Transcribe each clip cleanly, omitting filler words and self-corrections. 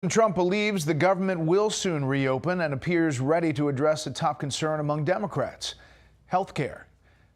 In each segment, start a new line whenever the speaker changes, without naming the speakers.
Trump believes the government will soon reopen and appears ready to address a top concern among Democrats, health care.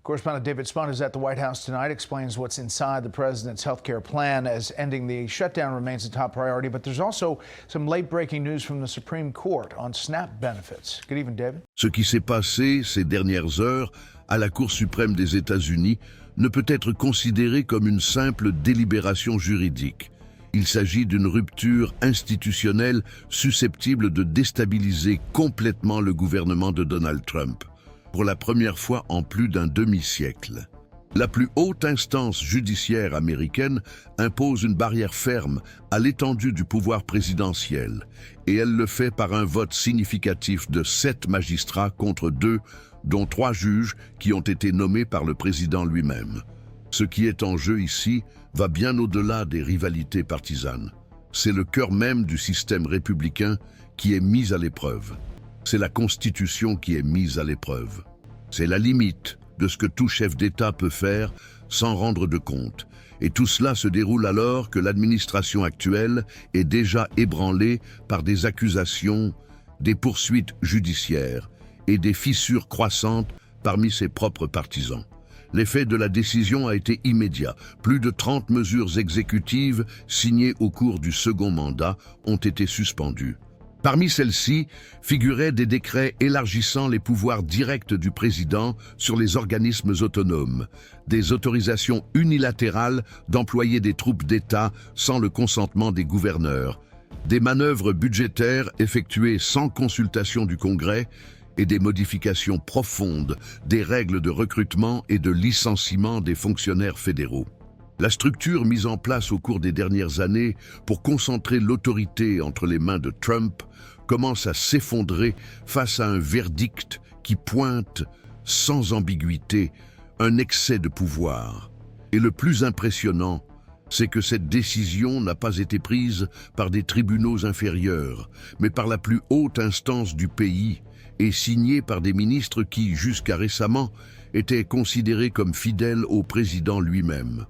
Correspondent David Spunt is at the White House tonight, explains what's inside the president's health care plan as ending the shutdown remains a top priority. But there's also some late-breaking news from the Supreme Court on SNAP benefits. Good evening, David.
Ce qui s'est passé ces dernières heures à la Cour suprême des États-Unis ne peut être considéré comme une simple délibération juridique. Il s'agit d'une rupture institutionnelle susceptible de déstabiliser complètement le gouvernement de Donald Trump, pour la première fois en plus d'un demi-siècle. La plus haute instance judiciaire américaine impose une barrière ferme à l'étendue du pouvoir présidentiel, et elle le fait par un vote significatif de 7 magistrats contre 2, dont 3 juges qui ont été nommés par le président lui-même. Ce qui est en jeu ici va bien au-delà des rivalités partisanes. C'est le cœur même du système républicain qui est mis à l'épreuve. C'est la Constitution qui est mise à l'épreuve. C'est la limite de ce que tout chef d'État peut faire sans rendre de compte. Et tout cela se déroule alors que l'administration actuelle est déjà ébranlée par des accusations, des poursuites judiciaires et des fissures croissantes parmi ses propres partisans. L'effet de la décision a été immédiat. Plus de 30 mesures exécutives signées au cours du second mandat ont été suspendues. Parmi celles-ci figuraient des décrets élargissant les pouvoirs directs du président sur les organismes autonomes, des autorisations unilatérales d'employer des troupes d'État sans le consentement des gouverneurs, des manœuvres budgétaires effectuées sans consultation du Congrès et des modifications profondes des règles de recrutement et de licenciement des fonctionnaires fédéraux. La structure mise en place au cours des dernières années pour concentrer l'autorité entre les mains de Trump commence à s'effondrer face à un verdict qui pointe, sans ambiguïté, un excès de pouvoir. Et le plus impressionnant, c'est que cette décision n'a pas été prise par des tribunaux inférieurs, mais par la plus haute instance du pays, et signée par des ministres qui, jusqu'à récemment, étaient considérés comme fidèles au président lui-même.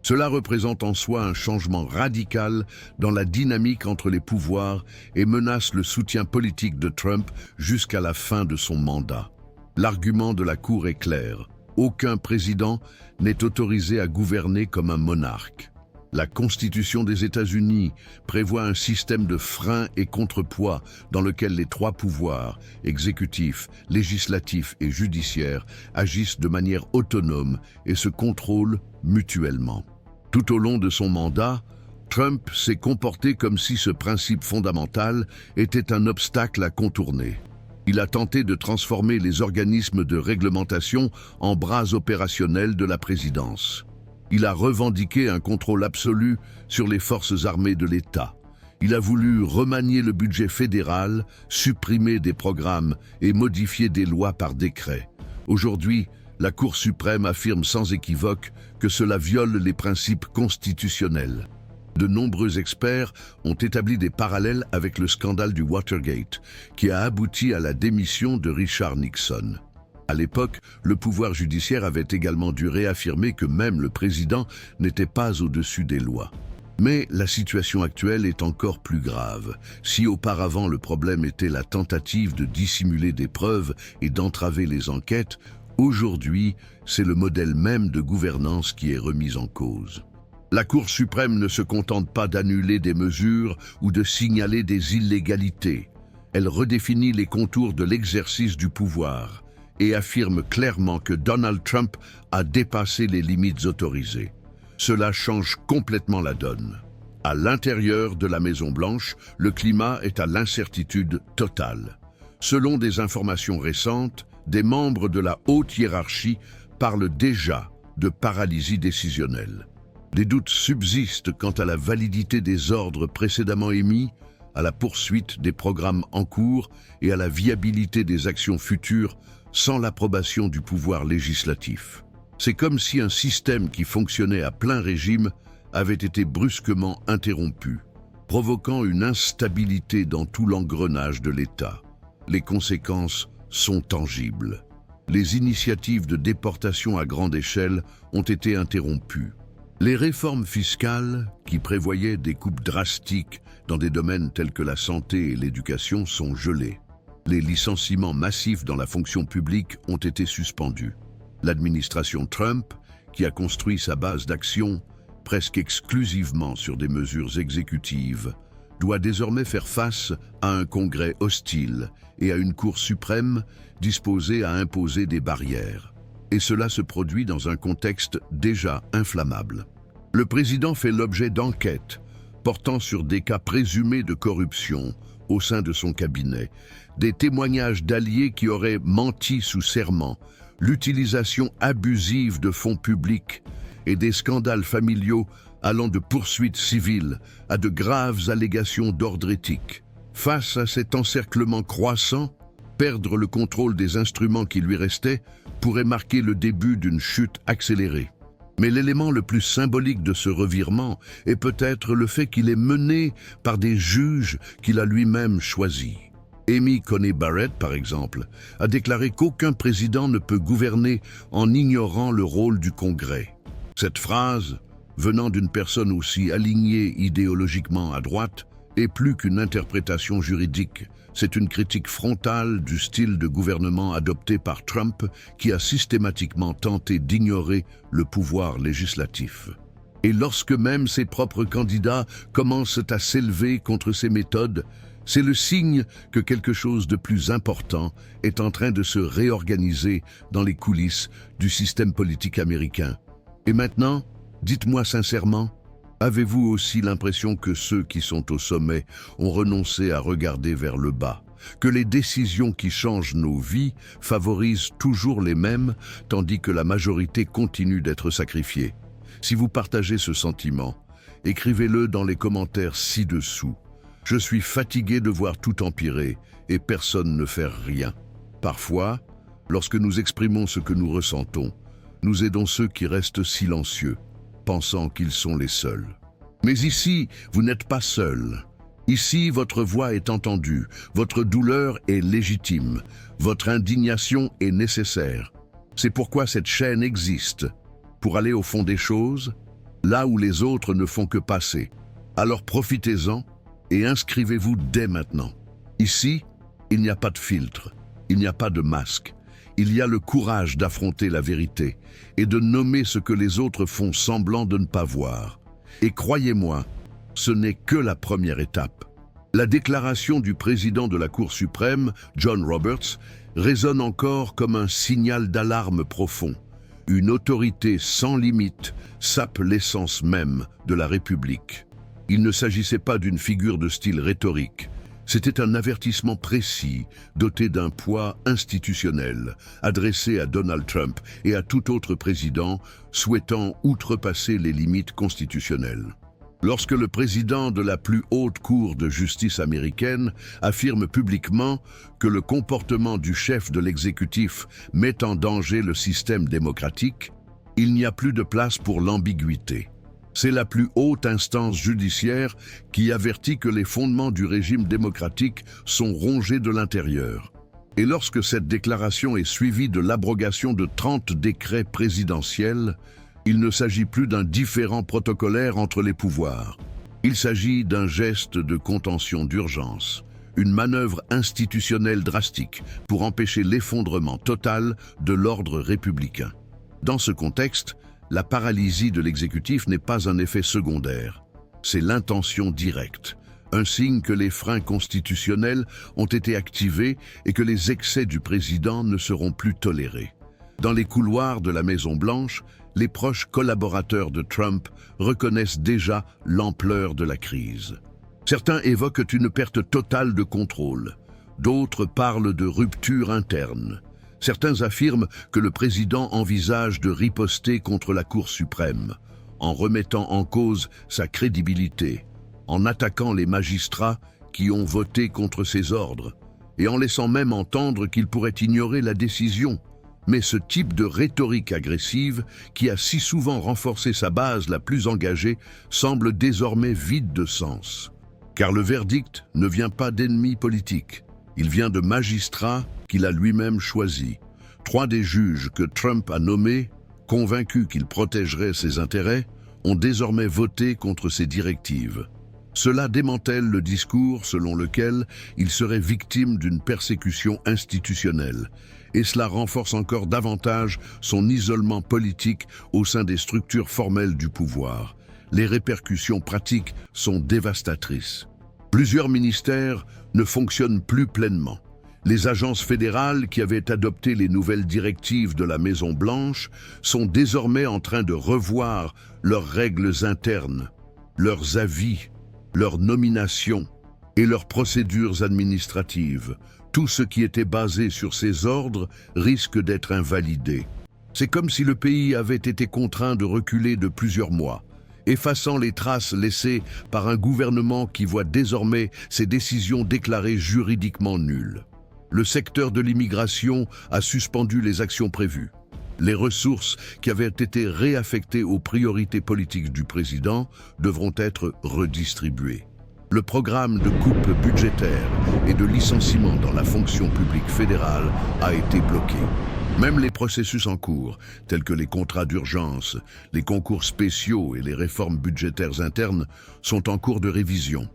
Cela représente en soi un changement radical dans la dynamique entre les pouvoirs et menace le soutien politique de Trump jusqu'à la fin de son mandat. L'argument de la Cour est clair. Aucun président n'est autorisé à gouverner comme un monarque. La Constitution des États-Unis prévoit un système de freins et contrepoids dans lequel les 3 pouvoirs, exécutif, législatif et judiciaire, agissent de manière autonome et se contrôlent mutuellement. Tout au long de son mandat, Trump s'est comporté comme si ce principe fondamental était un obstacle à contourner. Il a tenté de transformer les organismes de réglementation en bras opérationnels de la présidence. Il a revendiqué un contrôle absolu sur les forces armées de l'État. Il a voulu remanier le budget fédéral, supprimer des programmes et modifier des lois par décret. Aujourd'hui, la Cour suprême affirme sans équivoque que cela viole les principes constitutionnels. De nombreux experts ont établi des parallèles avec le scandale du Watergate, qui a abouti à la démission de Richard Nixon. À l'époque, le pouvoir judiciaire avait également dû réaffirmer que même le président n'était pas au-dessus des lois. Mais la situation actuelle est encore plus grave. Si auparavant le problème était la tentative de dissimuler des preuves et d'entraver les enquêtes, aujourd'hui, c'est le modèle même de gouvernance qui est remis en cause. La Cour suprême ne se contente pas d'annuler des mesures ou de signaler des illégalités. Elle redéfinit les contours de l'exercice du pouvoir et affirme clairement que Donald Trump a dépassé les limites autorisées. Cela change complètement la donne. À l'intérieur de la Maison-Blanche, le climat est à l'incertitude totale. Selon des informations récentes, des membres de la haute hiérarchie parlent déjà de paralysie décisionnelle. Des doutes subsistent quant à la validité des ordres précédemment émis, à la poursuite des programmes en cours et à la viabilité des actions futures sans l'approbation du pouvoir législatif. C'est comme si un système qui fonctionnait à plein régime avait été brusquement interrompu, provoquant une instabilité dans tout l'engrenage de l'État. Les conséquences sont tangibles. Les initiatives de déportation à grande échelle ont été interrompues. Les réformes fiscales, qui prévoyaient des coupes drastiques dans des domaines tels que la santé et l'éducation sont gelés. Les licenciements massifs dans la fonction publique ont été suspendus. L'administration Trump, qui a construit sa base d'action presque exclusivement sur des mesures exécutives, doit désormais faire face à un Congrès hostile et à une Cour suprême disposée à imposer des barrières. Et cela se produit dans un contexte déjà inflammable. Le président fait l'objet d'enquêtes portant sur des cas présumés de corruption au sein de son cabinet, des témoignages d'alliés qui auraient menti sous serment, l'utilisation abusive de fonds publics et des scandales familiaux allant de poursuites civiles à de graves allégations d'ordre éthique. Face à cet encerclement croissant, perdre le contrôle des instruments qui lui restaient pourrait marquer le début d'une chute accélérée. Mais l'élément le plus symbolique de ce revirement est peut-être le fait qu'il est mené par des juges qu'il a lui-même choisis. Amy Coney Barrett, par exemple, a déclaré qu'aucun président ne peut gouverner en ignorant le rôle du Congrès. Cette phrase, venant d'une personne aussi alignée idéologiquement à droite, est plus qu'une interprétation juridique. C'est une critique frontale du style de gouvernement adopté par Trump qui a systématiquement tenté d'ignorer le pouvoir législatif. Et lorsque même ses propres candidats commencent à s'élever contre ces méthodes, c'est le signe que quelque chose de plus important est en train de se réorganiser dans les coulisses du système politique américain. Et maintenant, dites-moi sincèrement, avez-vous aussi l'impression que ceux qui sont au sommet ont renoncé à regarder vers le bas, que les décisions qui changent nos vies favorisent toujours les mêmes, tandis que la majorité continue d'être sacrifiée? Si vous partagez ce sentiment, écrivez-le dans les commentaires ci-dessous. Je suis fatigué de voir tout empirer et personne ne faire rien. Parfois, lorsque nous exprimons ce que nous ressentons, nous aidons ceux qui restent silencieux, pensant qu'ils sont les seuls. Mais ici, vous n'êtes pas seul. Ici, votre voix est entendue, votre douleur est légitime, votre indignation est nécessaire. C'est pourquoi cette chaîne existe, pour aller au fond des choses, là où les autres ne font que passer. Alors profitez-en et inscrivez-vous dès maintenant. Ici, il n'y a pas de filtre, il n'y a pas de masque. Il y a le courage d'affronter la vérité et de nommer ce que les autres font semblant de ne pas voir. Et croyez-moi, ce n'est que la première étape. La déclaration du président de la Cour suprême, John Roberts, résonne encore comme un signal d'alarme profond. Une autorité sans limite sape l'essence même de la République. Il ne s'agissait pas d'une figure de style rhétorique. C'était un avertissement précis, doté d'un poids institutionnel, adressé à Donald Trump et à tout autre président souhaitant outrepasser les limites constitutionnelles. Lorsque le président de la plus haute cour de justice américaine affirme publiquement que le comportement du chef de l'exécutif met en danger le système démocratique, il n'y a plus de place pour l'ambiguïté. C'est la plus haute instance judiciaire qui avertit que les fondements du régime démocratique sont rongés de l'intérieur. Et lorsque cette déclaration est suivie de l'abrogation de 30 décrets présidentiels, il ne s'agit plus d'un différend protocolaire entre les pouvoirs. Il s'agit d'un geste de contention d'urgence, une manœuvre institutionnelle drastique pour empêcher l'effondrement total de l'ordre républicain. Dans ce contexte, la paralysie de l'exécutif n'est pas un effet secondaire, c'est l'intention directe, un signe que les freins constitutionnels ont été activés et que les excès du président ne seront plus tolérés. Dans les couloirs de la Maison-Blanche, les proches collaborateurs de Trump reconnaissent déjà l'ampleur de la crise. Certains évoquent une perte totale de contrôle, d'autres parlent de rupture interne. Certains affirment que le président envisage de riposter contre la Cour suprême, en remettant en cause sa crédibilité, en attaquant les magistrats qui ont voté contre ses ordres, et en laissant même entendre qu'il pourrait ignorer la décision. Mais ce type de rhétorique agressive, qui a si souvent renforcé sa base la plus engagée, semble désormais vide de sens. Car le verdict ne vient pas d'ennemis politiques, il vient de magistrats qu'il a lui-même choisis. 3 des juges que Trump a nommés, convaincus qu'il protégerait ses intérêts, ont désormais voté contre ses directives. Cela démantèle le discours selon lequel il serait victime d'une persécution institutionnelle, et cela renforce encore davantage son isolement politique au sein des structures formelles du pouvoir. Les répercussions pratiques sont dévastatrices. Plusieurs ministères ne fonctionnent plus pleinement. Les agences fédérales qui avaient adopté les nouvelles directives de la Maison-Blanche sont désormais en train de revoir leurs règles internes, leurs avis, leurs nominations et leurs procédures administratives. Tout ce qui était basé sur ces ordres risque d'être invalidé. C'est comme si le pays avait été contraint de reculer de plusieurs mois, effaçant les traces laissées par un gouvernement qui voit désormais ses décisions déclarées juridiquement nulles. Le secteur de l'immigration a suspendu les actions prévues. Les ressources qui avaient été réaffectées aux priorités politiques du président devront être redistribuées. Le programme de coupe budgétaire et de licenciement dans la fonction publique fédérale a été bloqué. Même les processus en cours, tels que les contrats d'urgence, les concours spéciaux et les réformes budgétaires internes, sont en cours de révision.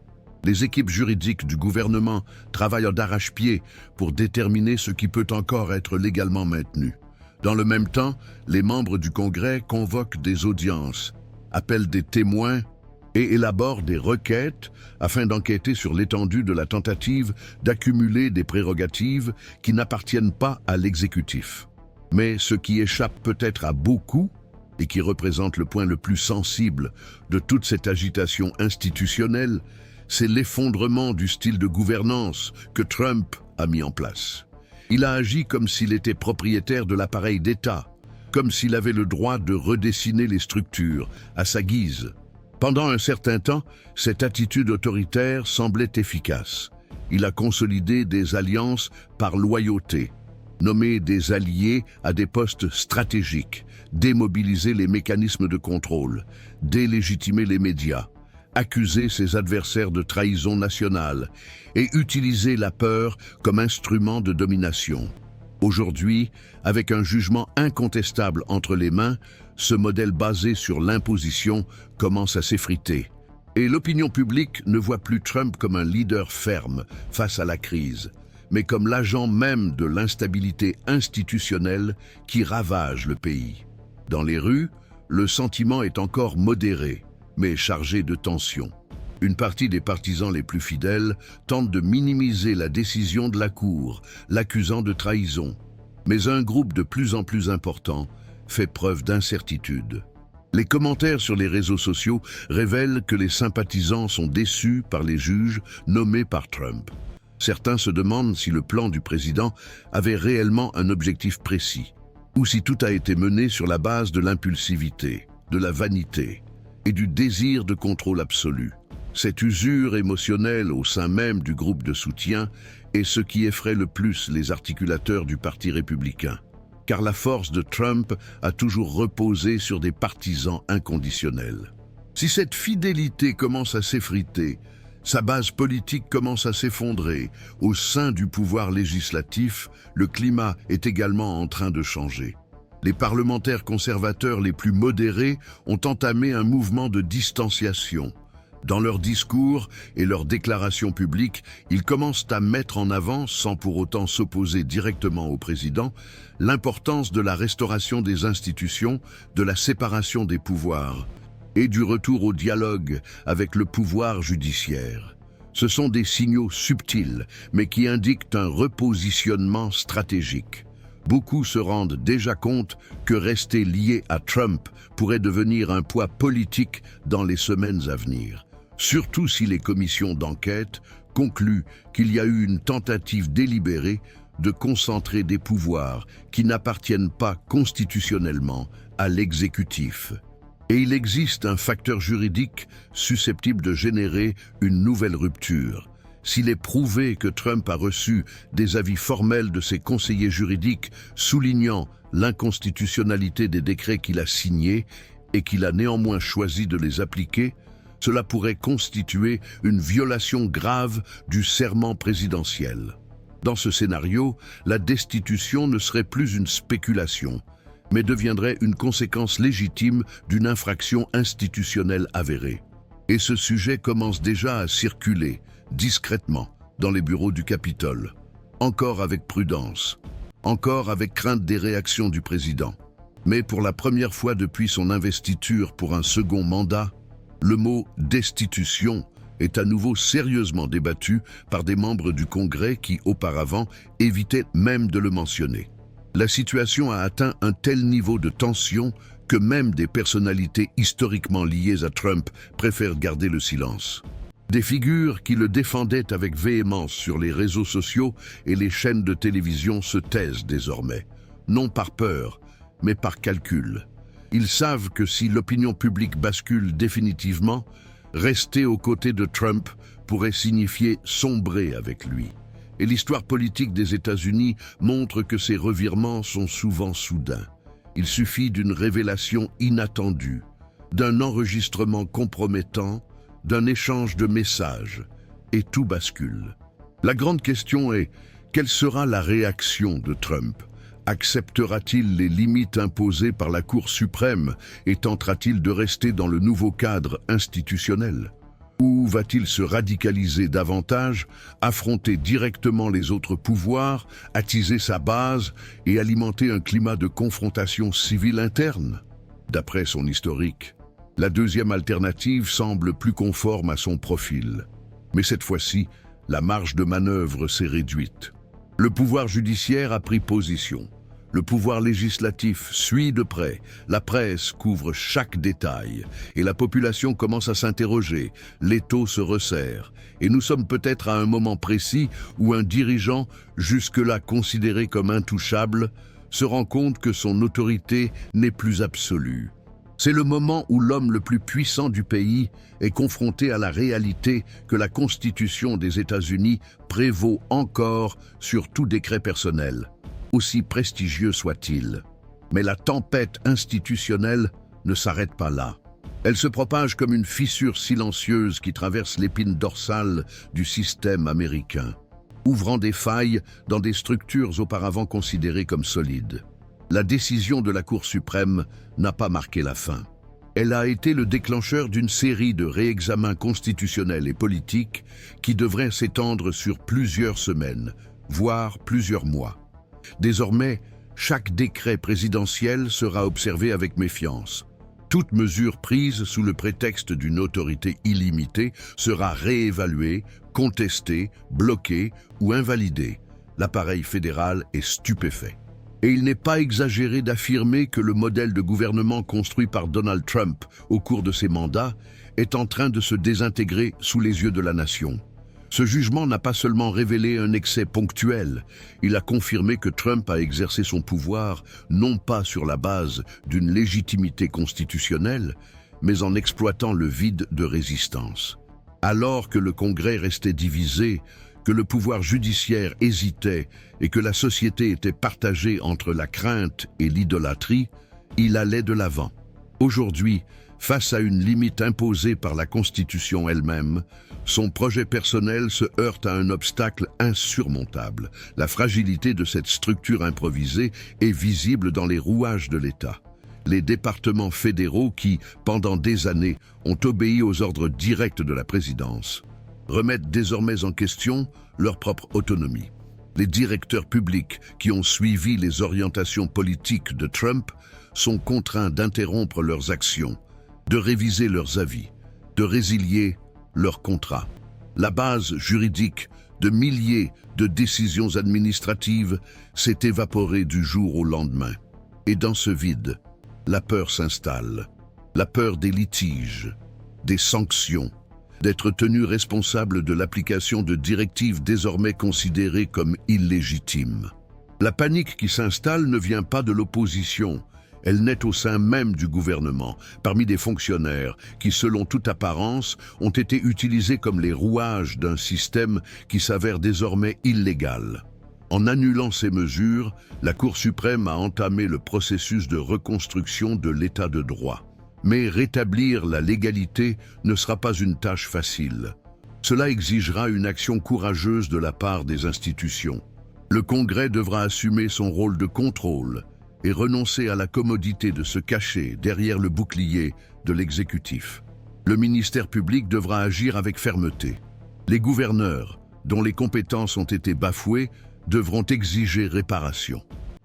Les équipes juridiques du gouvernement travaillent d'arrache-pied pour déterminer ce qui peut encore être légalement maintenu. Dans le même temps, les membres du Congrès convoquent des audiences, appellent des témoins et élaborent des requêtes afin d'enquêter sur l'étendue de la tentative d'accumuler des prérogatives qui n'appartiennent pas à l'exécutif. Mais ce qui échappe peut-être à beaucoup, et qui représente le point le plus sensible de toute cette agitation institutionnelle, c'est l'effondrement du style de gouvernance que Trump a mis en place. Il a agi comme s'il était propriétaire de l'appareil d'État, comme s'il avait le droit de redessiner les structures à sa guise. Pendant un certain temps, cette attitude autoritaire semblait efficace. Il a consolidé des alliances par loyauté, nommé des alliés à des postes stratégiques, démobilisé les mécanismes de contrôle, délégitimé les médias, accusé ses adversaires de trahison nationale et utiliser la peur comme instrument de domination. Aujourd'hui, avec un jugement incontestable entre les mains, ce modèle basé sur l'imposition commence à s'effriter. Et l'opinion publique ne voit plus Trump comme un leader ferme face à la crise, mais comme l'agent même de l'instabilité institutionnelle qui ravage le pays. Dans les rues, le sentiment est encore modéré, mais chargé de tension. Une partie des partisans les plus fidèles tente de minimiser la décision de la Cour, l'accusant de trahison. Mais un groupe de plus en plus important fait preuve d'incertitude. Les commentaires sur les réseaux sociaux révèlent que les sympathisants sont déçus par les juges nommés par Trump. Certains se demandent si le plan du président avait réellement un objectif précis, ou si tout a été mené sur la base de l'impulsivité, de la vanité et du désir de contrôle absolu. Cette usure émotionnelle au sein même du groupe de soutien est ce qui effraie le plus les articulateurs du Parti républicain, car la force de Trump a toujours reposé sur des partisans inconditionnels. Si cette fidélité commence à s'effriter, sa base politique commence à s'effondrer. Au sein du pouvoir législatif, le climat est également en train de changer. Les parlementaires conservateurs les plus modérés ont entamé un mouvement de distanciation. Dans leurs discours et leurs déclarations publiques, ils commencent à mettre en avant, sans pour autant s'opposer directement au président, l'importance de la restauration des institutions, de la séparation des pouvoirs et du retour au dialogue avec le pouvoir judiciaire. Ce sont des signaux subtils, mais qui indiquent un repositionnement stratégique. Beaucoup se rendent déjà compte que rester lié à Trump pourrait devenir un poids politique dans les semaines à venir, surtout si les commissions d'enquête concluent qu'il y a eu une tentative délibérée de concentrer des pouvoirs qui n'appartiennent pas constitutionnellement à l'exécutif. Et il existe un facteur juridique susceptible de générer une nouvelle rupture. S'il est prouvé que Trump a reçu des avis formels de ses conseillers juridiques soulignant l'inconstitutionnalité des décrets qu'il a signés et qu'il a néanmoins choisi de les appliquer, cela pourrait constituer une violation grave du serment présidentiel. Dans ce scénario, la destitution ne serait plus une spéculation, mais deviendrait une conséquence légitime d'une infraction institutionnelle avérée. Et ce sujet commence déjà à circuler, discrètement, dans les bureaux du Capitole. Encore avec prudence, encore avec crainte des réactions du président. Mais pour la première fois depuis son investiture pour un second mandat, le mot « destitution » est à nouveau sérieusement débattu par des membres du Congrès qui, auparavant, évitaient même de le mentionner. La situation a atteint un tel niveau de tension que même des personnalités historiquement liées à Trump préfèrent garder le silence. Des figures qui le défendaient avec véhémence sur les réseaux sociaux et les chaînes de télévision se taisent désormais, non par peur, mais par calcul. Ils savent que si l'opinion publique bascule définitivement, rester aux côtés de Trump pourrait signifier sombrer avec lui. Et l'histoire politique des États-Unis montre que ces revirements sont souvent soudains. Il suffit d'une révélation inattendue, d'un enregistrement compromettant, d'un échange de messages, et tout bascule. La grande question est, quelle sera la réaction de Trump ? Acceptera-t-il les limites imposées par la Cour suprême et tentera-t-il de rester dans le nouveau cadre institutionnel ? Ou va-t-il se radicaliser davantage, affronter directement les autres pouvoirs, attiser sa base et alimenter un climat de confrontation civile interne ? D'après son historique, la deuxième alternative semble plus conforme à son profil. Mais cette fois-ci, la marge de manœuvre s'est réduite. Le pouvoir judiciaire a pris position. Le pouvoir législatif suit de près, la presse couvre chaque détail et la population commence à s'interroger, l'étau se resserre et nous sommes peut-être à un moment précis où un dirigeant, jusque-là considéré comme intouchable, se rend compte que son autorité n'est plus absolue. C'est le moment où l'homme le plus puissant du pays est confronté à la réalité que la Constitution des États-Unis prévaut encore sur tout décret personnel, aussi prestigieux soit-il. Mais la tempête institutionnelle ne s'arrête pas là. Elle se propage comme une fissure silencieuse qui traverse l'épine dorsale du système américain, ouvrant des failles dans des structures auparavant considérées comme solides. La décision de la Cour suprême n'a pas marqué la fin. Elle a été le déclencheur d'une série de réexamens constitutionnels et politiques qui devraient s'étendre sur plusieurs semaines, voire plusieurs mois. Désormais, chaque décret présidentiel sera observé avec méfiance. Toute mesure prise sous le prétexte d'une autorité illimitée sera réévaluée, contestée, bloquée ou invalidée. L'appareil fédéral est stupéfait. Et il n'est pas exagéré d'affirmer que le modèle de gouvernement construit par Donald Trump au cours de ses mandats est en train de se désintégrer sous les yeux de la nation. Ce jugement n'a pas seulement révélé un excès ponctuel, il a confirmé que Trump a exercé son pouvoir non pas sur la base d'une légitimité constitutionnelle, mais en exploitant le vide de résistance. Alors que le Congrès restait divisé, que le pouvoir judiciaire hésitait et que la société était partagée entre la crainte et l'idolâtrie, il allait de l'avant. Aujourd'hui, face à une limite imposée par la Constitution elle-même, son projet personnel se heurte à un obstacle insurmontable. La fragilité de cette structure improvisée est visible dans les rouages de l'État. Les départements fédéraux qui, pendant des années, ont obéi aux ordres directs de la présidence, remettent désormais en question leur propre autonomie. Les directeurs publics qui ont suivi les orientations politiques de Trump sont contraints d'interrompre leurs actions, de réviser leurs avis, de résilier leurs contrats. La base juridique de milliers de décisions administratives s'est évaporée du jour au lendemain. Et dans ce vide, la peur s'installe. La peur des litiges, des sanctions, d'être tenu responsable de l'application de directives désormais considérées comme illégitimes. La panique qui s'installe ne vient pas de l'opposition, elle naît au sein même du gouvernement, parmi des fonctionnaires qui, selon toute apparence, ont été utilisés comme les rouages d'un système qui s'avère désormais illégal. En annulant ces mesures, la Cour suprême a entamé le processus de reconstruction de l'état de droit. Mais rétablir la légalité ne sera pas une tâche facile. Cela exigera une action courageuse de la part des institutions. Le Congrès devra assumer son rôle de contrôle et renoncer à la commodité de se cacher derrière le bouclier de l'exécutif. Le ministère public devra agir avec fermeté. Les gouverneurs, dont les compétences ont été bafouées, devront exiger réparation.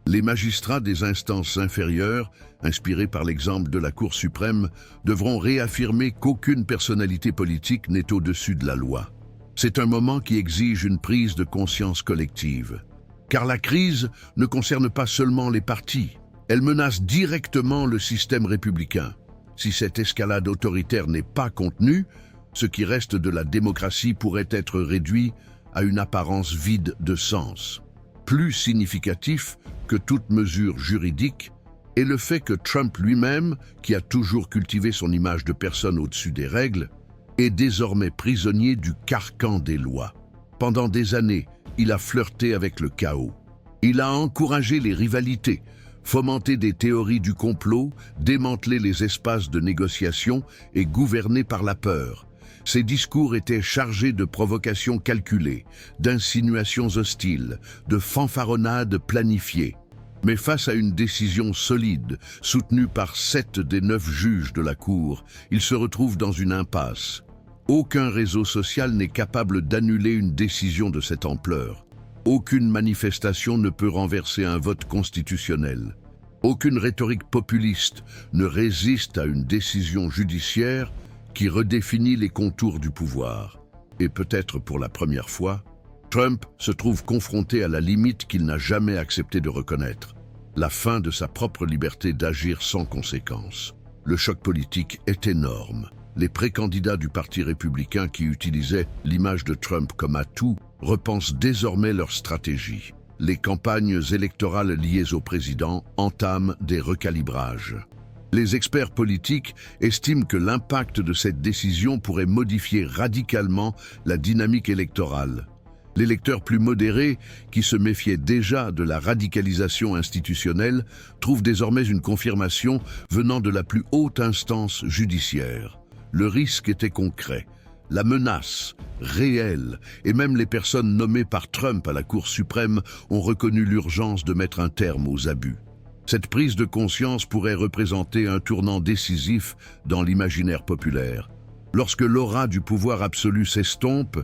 Les magistrats des instances inférieures, inspirés par l'exemple de la Cour suprême, devront réaffirmer qu'aucune personnalité politique n'est au-dessus de la loi. C'est un moment qui exige une prise de conscience collective. Car la crise ne concerne pas seulement les partis, elle menace directement le système républicain. Si cette escalade autoritaire n'est pas contenue, ce qui reste de la démocratie pourrait être réduit à une apparence vide de sens. Plus significatif que toute mesure juridique est le fait que Trump lui-même, qui a toujours cultivé son image de personne au-dessus des règles, est désormais prisonnier du carcan des lois. Pendant des années, il a flirté avec le chaos. Il a encouragé les rivalités, fomenté des théories du complot, démantelé les espaces de négociation et gouverné par la peur. Ses discours étaient chargés de provocations calculées, d'insinuations hostiles, de fanfaronnades planifiées. Mais face à une décision solide, soutenue par 7 des 9 juges de la Cour, il se retrouve dans une impasse. Aucun réseau social n'est capable d'annuler une décision de cette ampleur. Aucune manifestation ne peut renverser un vote constitutionnel. Aucune rhétorique populiste ne résiste à une décision judiciaire qui redéfinit les contours du pouvoir. Et peut-être pour la première fois, Trump se trouve confronté à la limite qu'il n'a jamais accepté de reconnaître, la fin de sa propre liberté d'agir sans conséquence. Le choc politique est énorme. Les précandidats du Parti républicain qui utilisaient l'image de Trump comme atout repensent désormais leur stratégie. Les campagnes électorales liées au président entament des recalibrages. Les experts politiques estiment que l'impact de cette décision pourrait modifier radicalement la dynamique électorale. Les lecteurs plus modérés, qui se méfiaient déjà de la radicalisation institutionnelle, trouvent désormais une confirmation venant de la plus haute instance judiciaire. Le risque était concret. La menace, réelle, et même les personnes nommées par Trump à la Cour suprême ont reconnu l'urgence de mettre un terme aux abus. Cette prise de conscience pourrait représenter un tournant décisif dans l'imaginaire populaire. Lorsque l'aura du pouvoir absolu s'estompe,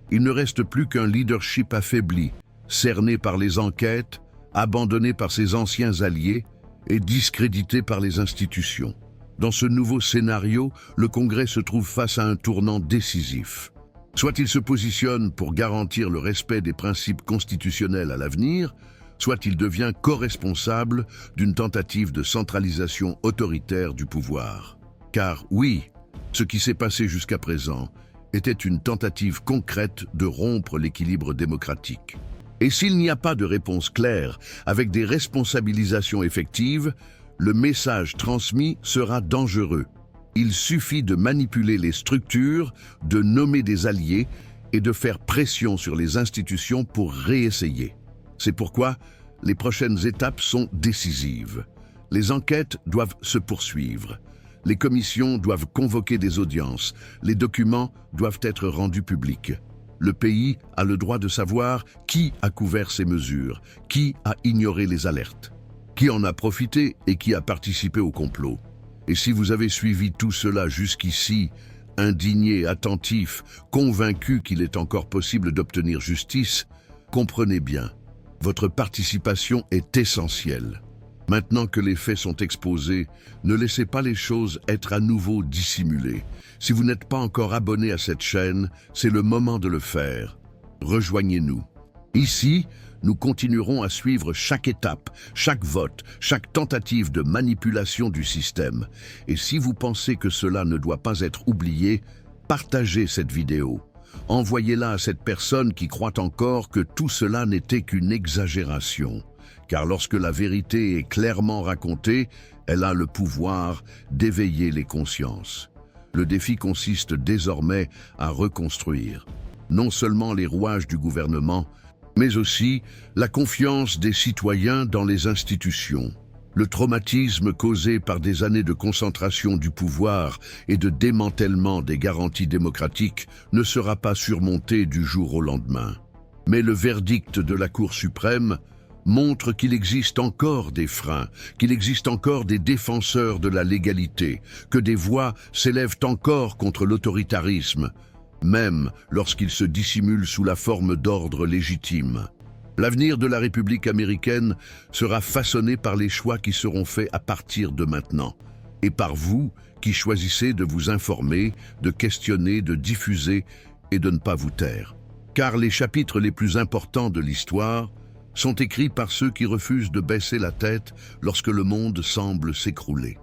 il ne reste plus qu'un leadership affaibli, cerné par les enquêtes, abandonné par ses anciens alliés et discrédité par les institutions. Dans ce nouveau scénario, le Congrès se trouve face à un tournant décisif. Soit il se positionne pour garantir le respect des principes constitutionnels à l'avenir, soit il devient co-responsable d'une tentative de centralisation autoritaire du pouvoir. Car oui, ce qui s'est passé jusqu'à présent était une tentative concrète de rompre l'équilibre démocratique. Et s'il n'y a pas de réponse claire, avec des responsabilisations effectives, le message transmis sera dangereux. Il suffit de manipuler les structures, de nommer des alliés et de faire pression sur les institutions pour réessayer. C'est pourquoi les prochaines étapes sont décisives. Les enquêtes doivent se poursuivre. Les commissions doivent convoquer des audiences. Les documents doivent être rendus publics. Le pays a le droit de savoir qui a couvert ces mesures, qui a ignoré les alertes, qui en a profité et qui a participé au complot. Et si vous avez suivi tout cela jusqu'ici, indigné, attentif, convaincu qu'il est encore possible d'obtenir justice, comprenez bien, votre participation est essentielle. Maintenant que les faits sont exposés, ne laissez pas les choses être à nouveau dissimulées. Si vous n'êtes pas encore abonné à cette chaîne, c'est le moment de le faire. Rejoignez-nous. Ici, nous continuerons à suivre chaque étape, chaque vote, chaque tentative de manipulation du système. Et si vous pensez que cela ne doit pas être oublié, partagez cette vidéo. Envoyez-la à cette personne qui croit encore que tout cela n'était qu'une exagération. Car lorsque la vérité est clairement racontée, elle a le pouvoir d'éveiller les consciences. Le défi consiste désormais à reconstruire non seulement les rouages du gouvernement, mais aussi la confiance des citoyens dans les institutions. Le traumatisme causé par des années de concentration du pouvoir et de démantèlement des garanties démocratiques ne sera pas surmonté du jour au lendemain. Mais le verdict de la Cour suprême montrent qu'il existe encore des freins, qu'il existe encore des défenseurs de la légalité, que des voix s'élèvent encore contre l'autoritarisme, même lorsqu'il se dissimule sous la forme d'ordre légitime. L'avenir de la République américaine sera façonné par les choix qui seront faits à partir de maintenant, et par vous qui choisissez de vous informer, de questionner, de diffuser et de ne pas vous taire. Car les chapitres les plus importants de l'histoire sont écrits par ceux qui refusent de baisser la tête lorsque le monde semble s'écrouler.